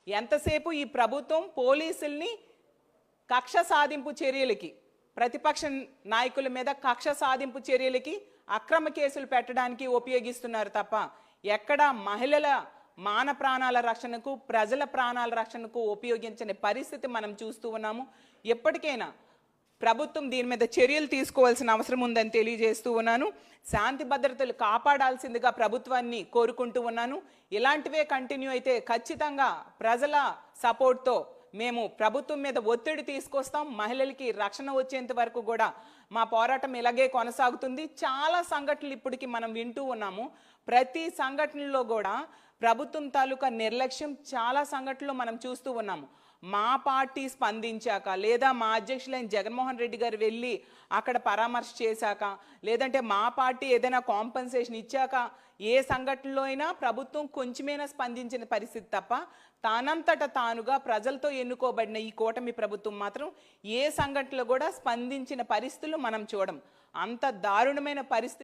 ఎంతసేపు ఈ ప్రభుత్వం పోలీసుల్ని కక్ష సాధింపు చర్యలకి, ప్రతిపక్ష నాయకుల మీద కక్ష సాధింపు చర్యలకి, అక్రమ కేసులు పెట్టడానికి ఉపయోగిస్తున్నారు తప్ప ఎక్కడ మహిళల మాన ప్రాణాల రక్షణకు, ప్రజల ప్రాణాల రక్షణకు ఉపయోగించని పరిస్థితి మనం చూస్తూ ఉన్నాము. ఎప్పటికైనా ప్రభుత్వం దీని మీద చర్యలు తీసుకోవాల్సిన అవసరం ఉందని తెలియజేస్తూ ఉన్నాను. శాంతి భద్రతలు కాపాడాల్సిందిగా ప్రభుత్వాన్ని కోరుకుంటూ ఉన్నాను. ఇలాంటివే కంటిన్యూ అయితే ఖచ్చితంగా ప్రజల సపోర్ట్తో మేము ప్రభుత్వం మీద ఒత్తిడి తీసుకొస్తాం. మహిళలకి రక్షణ వచ్చేంత వరకు కూడా మా పోరాటం ఇలాగే కొనసాగుతుంది. చాలా సంఘటనలు ఇప్పటికి మనం వింటూ ఉన్నాము. ప్రతి సంఘటనలో కూడా ప్రభుత్వం తాలూకా నిర్లక్ష్యం చాలా సంఘటనలు మనం చూస్తూ ఉన్నాము. మా పార్టీ స్పందించాక, లేదా మా అధ్యక్షులైన జగన్మోహన్ రెడ్డి గారు వెళ్ళి అక్కడ పరామర్శ చేశాక, లేదంటే మా పార్టీ ఏదైనా కాంపన్సేషన్ ఇచ్చాక ఏ సంఘటనలో అయినా ప్రభుత్వం కొంచెమైనా స్పందించిన పరిస్థితి తప్ప తానంతట తానుగా ప్రజలతో ఎన్నుకోబడిన ఈ కూటమి ప్రభుత్వం మాత్రం ఏ సంఘటనలో కూడా స్పందించిన పరిస్థితులు మనం చూడం. అంత దారుణమైన పరిస్థితి